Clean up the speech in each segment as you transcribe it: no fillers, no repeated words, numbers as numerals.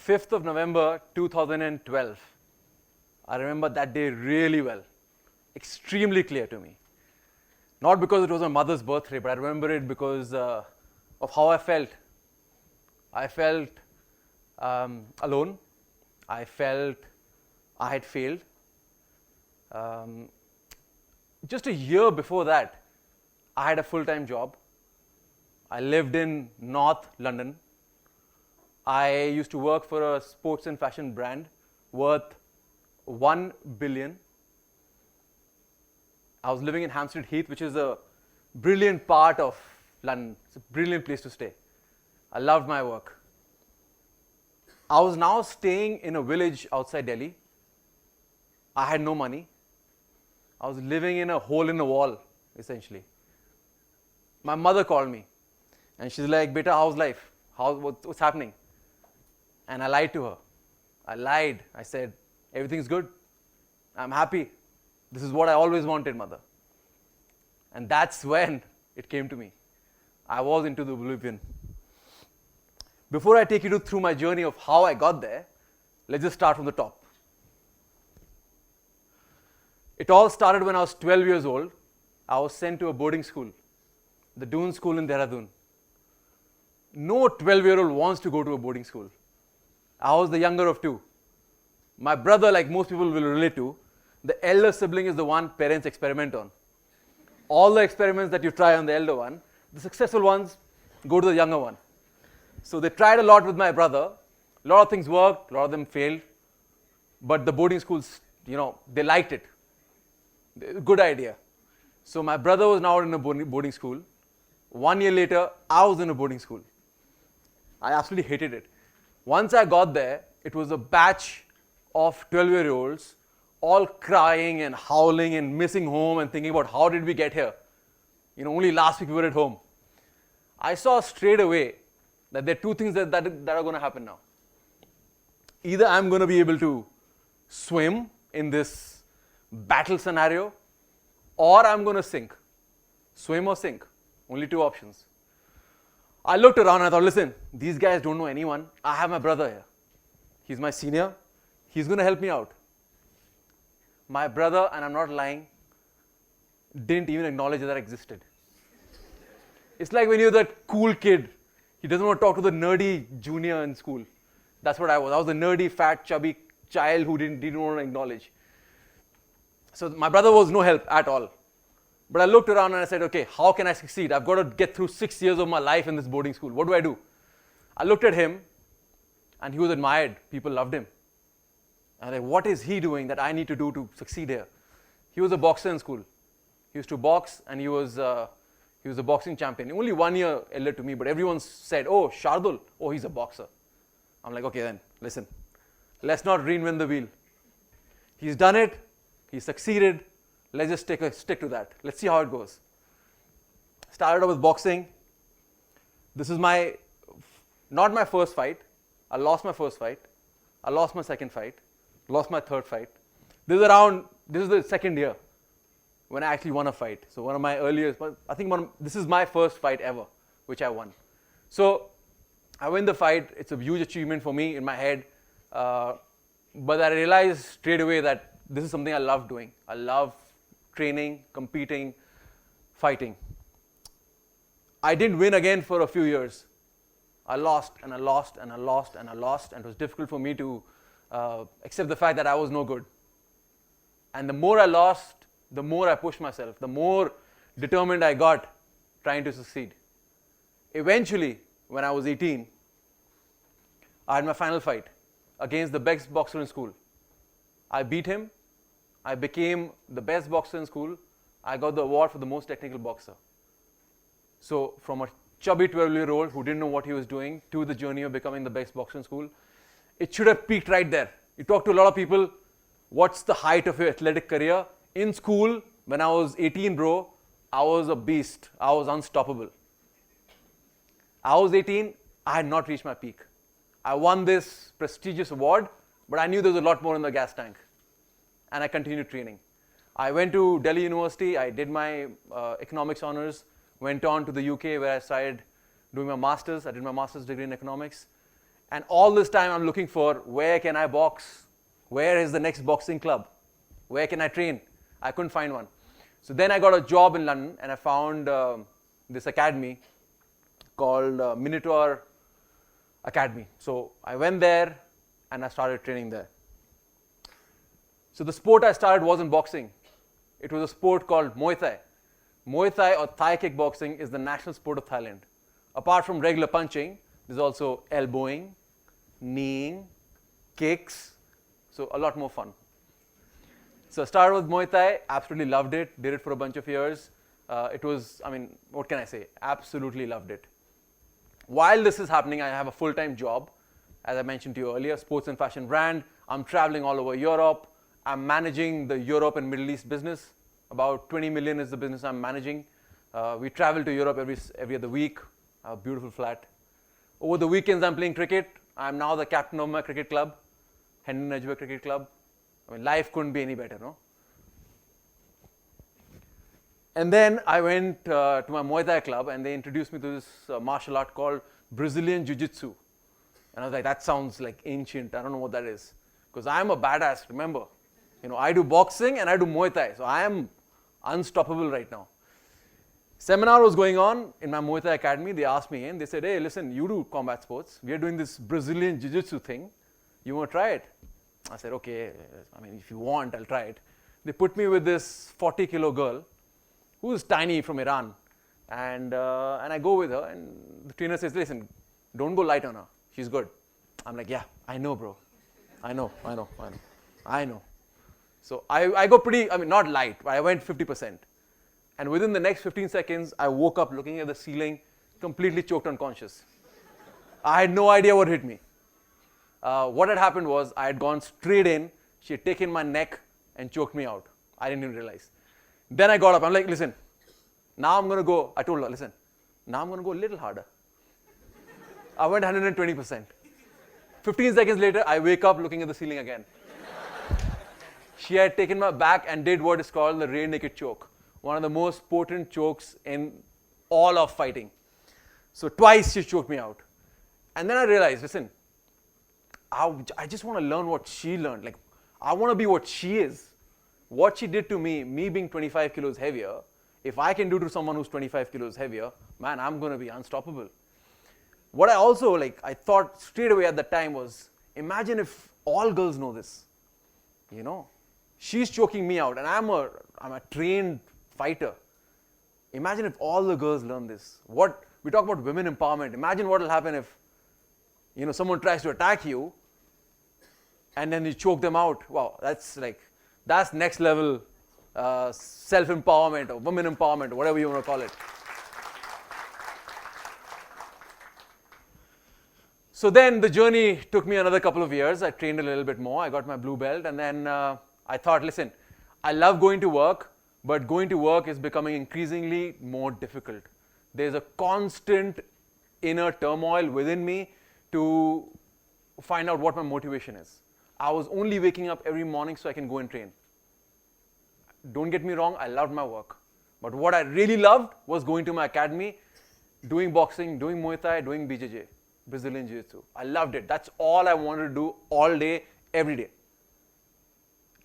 5th of November 2012. I remember that day really well, extremely clear to me. Not because it was my mother's birthday, but I remember it because of how I felt. I felt alone. I felt I had failed. Just a year before that, I had a full-time job. I lived in North London. I used to work for a sports and fashion brand worth 1 billion. I was living in Hampstead Heath, which is a brilliant part of London. It's a brilliant place to stay. I loved my work. I was now staying in a village outside Delhi. I had no money. I was living in a hole in the wall, essentially. My mother called me and she's like, "Beta, how's life? What's happening?" And I lied to her. I lied. I said, "Everything's good. I'm happy. This is what I always wanted, mother." And that's when it came to me. I was into the oblivion. Before I take you through my journey of how I got there, let's just start from the top. It all started when I was 12 years old. I was sent to a boarding school, the Doon School in Dehradun. No 12-year-old wants to go to a boarding school. I was the younger of two. My brother, like most people will relate to, the elder sibling is the one parents experiment on. All the experiments that you try on the elder one, the successful ones go to the younger one. So they tried a lot with my brother. A lot of things worked, a lot of them failed. But the boarding schools, they liked it. Good idea. So my brother was now in a boarding school. 1 year later, I was in a boarding school. I absolutely hated it. Once I got there, it was a batch of 12-year-olds all crying and howling and missing home and thinking about how did we get here. Only last week we were at home. I saw straight away that there are two things that are going to happen now. Either I'm going to be able to swim in this battle scenario, or I'm going to sink. Swim or sink. Only two options. I looked around and I thought, listen, these guys don't know anyone. I have my brother here. He's my senior. He's going to help me out. My brother, and I'm not lying, didn't even acknowledge that I existed. It's like when you're that cool kid. He doesn't want to talk to the nerdy junior in school. That's what I was. I was the nerdy, fat, chubby child who didn't want to acknowledge. So my brother was no help at all. But I looked around and I said, okay, how can I succeed? I've got to get through 6 years of my life in this boarding school. What do I do? I looked at him and he was admired. People loved him. And I'm like, what is he doing that I need to do to succeed here? He was a boxer in school. He used to box and he was a boxing champion. Only 1 year elder to me, but everyone said, oh, Shardul, oh, he's a boxer. I'm like, okay then, listen, let's not reinvent the wheel. He's done it. He's succeeded. Let's just stick to that. Let's see how it goes. Started out with boxing. This is not my first fight. I lost my first fight. I lost my second fight. Lost my third fight. This is the second year when I actually won a fight. So one of my earliest, I think this is my first fight ever, which I won. So I win the fight. It's a huge achievement for me in my head. But I realized straight away that this is something I love doing. I love training, competing, fighting. I didn't win again for a few years. I lost and I lost and I lost and I lost, and it was difficult for me to accept the fact that I was no good. And the more I lost, the more I pushed myself, the more determined I got trying to succeed. Eventually, when I was 18, I had my final fight against the best boxer in school. I beat him. I became the best boxer in school. I got the award for the most technical boxer. So from a chubby 12-year-old who didn't know what he was doing to the journey of becoming the best boxer in school, it should have peaked right there. You talk to a lot of people, what's the height of your athletic career? In school, when I was 18, bro, I was a beast. I was unstoppable. I was 18, I had not reached my peak. I won this prestigious award, but I knew there was a lot more in the gas tank. And I continued training. I went to Delhi University, I did my economics honors, went on to the UK where I started doing my master's. I did my master's degree in economics. And all this time I'm looking for where can I box? Where is the next boxing club? Where can I train? I couldn't find one. So then I got a job in London and I found this academy called Minotaur Academy. So I went there and I started training there. So the sport I started wasn't boxing. It was a sport called Muay Thai. Muay Thai or Thai kickboxing is the national sport of Thailand. Apart from regular punching, there's also elbowing, kneeing, kicks, so a lot more fun. So I started with Muay Thai, absolutely loved it, did it for a bunch of years. It was, I mean, what can I say? Absolutely loved it. While this is happening, I have a full-time job, as I mentioned to you earlier, sports and fashion brand. I'm traveling all over Europe. I'm managing the Europe and Middle East business. About 20 million is the business I'm managing. We travel to Europe every other week, a beautiful flat. Over the weekends, I'm playing cricket. I'm now the captain of my cricket club, Hendon Edgware Cricket Club. I mean, life couldn't be any better, no? And then I went to my Muay Thai club and they introduced me to this martial art called Brazilian Jiu Jitsu. And I was like, that sounds like ancient. I don't know what that is. Because I'm a badass, remember. You know, I do boxing and I do Muay Thai. So I am unstoppable right now. Seminar was going on in my Muay Thai academy. They asked me in. They said, hey, listen, you do combat sports. We are doing this Brazilian Jiu Jitsu thing. You want to try it? I said, okay. I mean, if you want, I'll try it. They put me with this 40-kilo girl who's tiny from Iran. And I go with her. And the trainer says, listen, don't go light on her. She's good. I'm like, yeah, I know, bro. I know. So I go pretty, I mean, not light, but I went 50%. And within the next 15 seconds, I woke up looking at the ceiling, completely choked unconscious. I had no idea what hit me. What had happened was I had gone straight in. She had taken my neck and choked me out. I didn't even realize. Then I got up. I'm like, listen, now I'm going to go. I told her, listen, now I'm going to go a little harder. I went 120%. 15 seconds later, I wake up looking at the ceiling again. She had taken my back and did what is called the rear naked choke. One of the most potent chokes in all of fighting. So twice she choked me out. And then I realized, listen, I just want to learn what she learned. Like, I want to be what she is. What she did to me being 25 kilos heavier, if I can do to someone who's 25 kilos heavier, man, I'm going to be unstoppable. What I also, I thought straight away at the time was, imagine if all girls know this. You know, she's choking me out and I'm a trained fighter. Imagine if all the girls learn this. We talk about women empowerment. Imagine what will happen if, someone tries to attack you and then you choke them out. Wow, that's next level self-empowerment or women empowerment or whatever you want to call it. So then the journey took me another couple of years. I trained a little bit more. I got my blue belt and then I thought, listen, I love going to work, but going to work is becoming increasingly more difficult. There's a constant inner turmoil within me to find out what my motivation is. I was only waking up every morning so I can go and train. Don't get me wrong, I loved my work. But what I really loved was going to my academy, doing boxing, doing Muay Thai, doing BJJ, Brazilian Jiu Jitsu. I loved it. That's all I wanted to do all day, every day.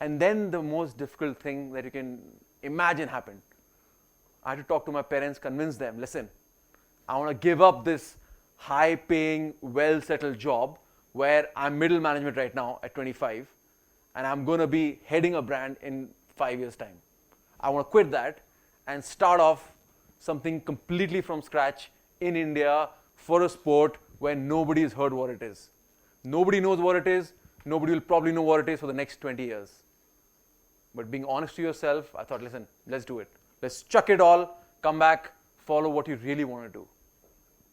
And then the most difficult thing that you can imagine happened. I had to talk to my parents, convince them, listen, I want to give up this high-paying, well-settled job where I'm middle management right now at 25 and I'm going to be heading a brand in 5 years' time. I want to quit that and start off something completely from scratch in India for a sport where nobody has heard what it is. Nobody knows what it is. Nobody will probably know what it is for the next 20 years. But being honest to yourself, I thought, listen, let's do it. Let's chuck it all, come back, follow what you really want to do.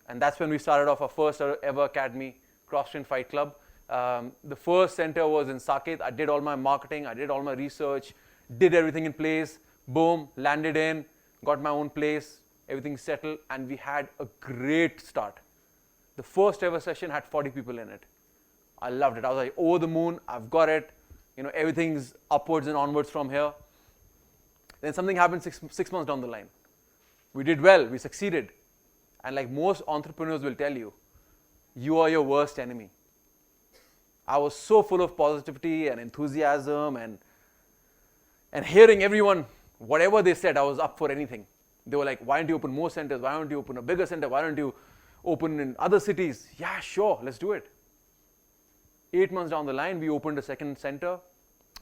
And that's when we started off our first ever academy, CrossTrain Fight Club. The first center was in Saket. I did all my marketing, I did all my research, did everything in place. Boom, landed in, got my own place, everything settled, and we had a great start. The first ever session had 40 people in it. I loved it. I was like, over the moon, I've got it. Everything's upwards and onwards from here. Then something happened six months down the line. We did well, we succeeded. And like most entrepreneurs will tell you, you are your worst enemy. I was so full of positivity and enthusiasm and hearing everyone, whatever they said, I was up for anything. They were like, why don't you open more centers? Why don't you open a bigger center? Why don't you open in other cities? Yeah, sure, let's do it. 8 months down the line, we opened a second center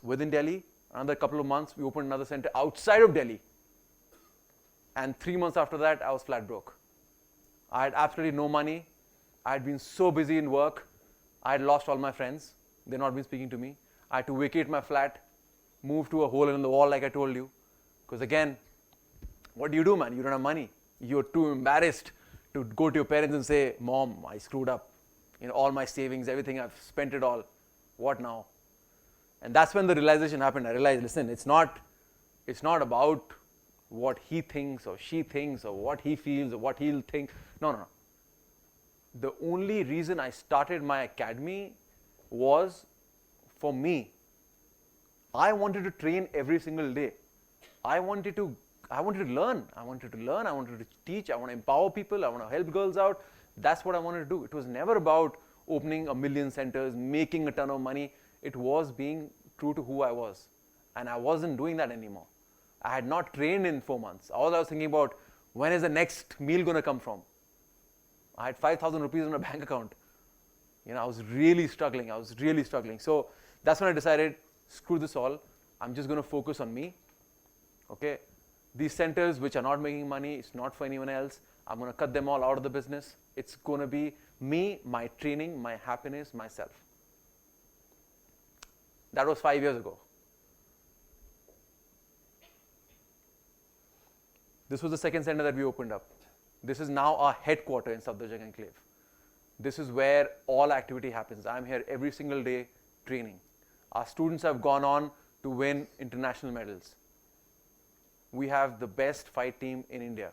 within Delhi. Another couple of months, we opened another center outside of Delhi. And 3 months after that, I was flat broke. I had absolutely no money. I had been so busy in work. I had lost all my friends. They'd not been speaking to me. I had to vacate my flat, move to a hole in the wall like I told you. Because again, what do you do, man? You don't have money. You're too embarrassed to go to your parents and say, Mom, I screwed up. You know, all my savings, everything, I've spent it all. What now? And that's when the realization happened. I realized, listen, it's not about what he thinks or she thinks or what he feels or what he'll think. No. The only reason I started my academy was for me. I wanted to train every single day. I wanted to learn. I wanted to teach. I want to empower people. I want to help girls out. That's what I wanted to do. It was never about opening a million centers, making a ton of money. It was being true to who I was. And I wasn't doing that anymore. I had not trained in 4 months. All I was thinking about, when is the next meal going to come from? I had 5,000 rupees in a bank account. You know, I was really struggling. So that's when I decided, screw this all. I'm just going to focus on me. Okay? These centers which are not making money, it's not for anyone else. I'm going to cut them all out of the business. It's going to be me, my training, my happiness, myself. That was 5 years ago. This was the second center that we opened up. This is now our headquarters in Safdarjung Enclave. This is where all activity happens. I'm here every single day training. Our students have gone on to win international medals. We have the best fight team in India.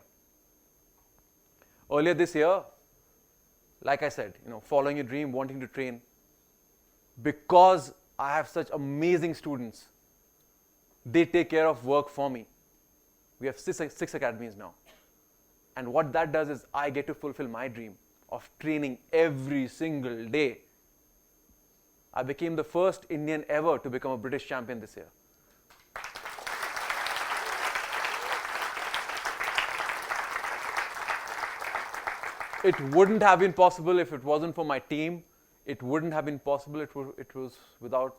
Earlier this year, like I said, following your dream, wanting to train, because I have such amazing students, they take care of work for me. We have six academies now. And what that does is I get to fulfill my dream of training every single day. I became the first Indian ever to become a British champion this year. It wouldn't have been possible if it wasn't for my team. It wouldn't have been possible. It was without,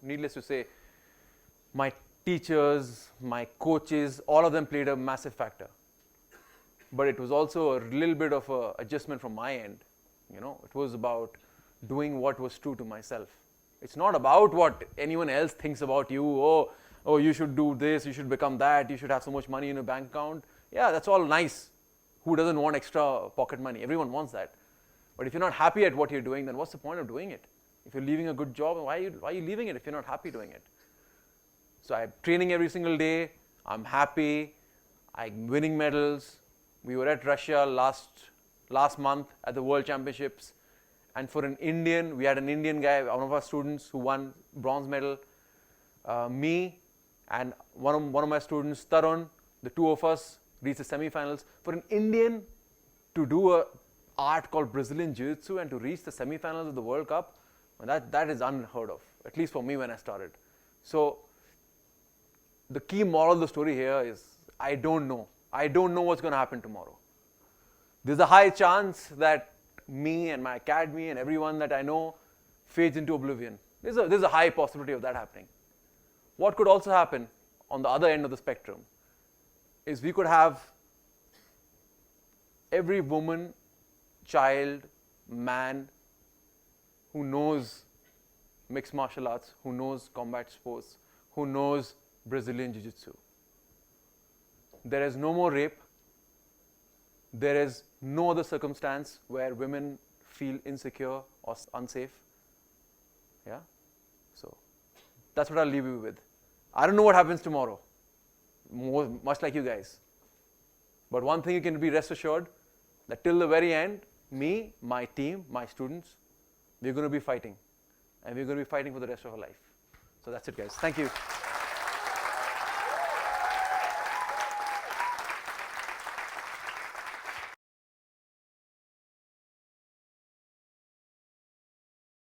needless to say, my teachers, my coaches, all of them played a massive factor. But it was also a little bit of an adjustment from my end. It was about doing what was true to myself. It's not about what anyone else thinks about you. Oh, you should do this, you should become that, you should have so much money in your bank account. Yeah, that's all nice. Who doesn't want extra pocket money? Everyone wants that. But if you're not happy at what you're doing, then what's the point of doing it? If you're leaving a good job, why are you leaving it if you're not happy doing it? So I'm training every single day. I'm happy. I'm winning medals. We were at Russia last month at the World Championships. And for an Indian, we had an Indian guy, one of our students who won bronze medal. Me and one of my students, Tarun, the two of us reached the semi-finals. For an Indian to do an art called Brazilian Jiu Jitsu and to reach the semi-finals of the World Cup, that is unheard of, at least for me when I started. So the key moral of the story here is, I don't know. I don't know what's going to happen tomorrow. There's a high chance that me and my academy and everyone that I know fades into oblivion. There's a high possibility of that happening. What could also happen on the other end of the spectrum is we could have every woman, child, man who knows mixed martial arts, who knows combat sports, who knows Brazilian Jiu Jitsu. There is no more rape. There is no other circumstance where women feel insecure or unsafe. Yeah? So that's what I'll leave you with. I don't know what happens tomorrow, much like you guys. But one thing you can be rest assured, that till the very end, me, my team, my students, we're going to be fighting. And we're going to be fighting for the rest of our life. So that's it, guys. Thank you.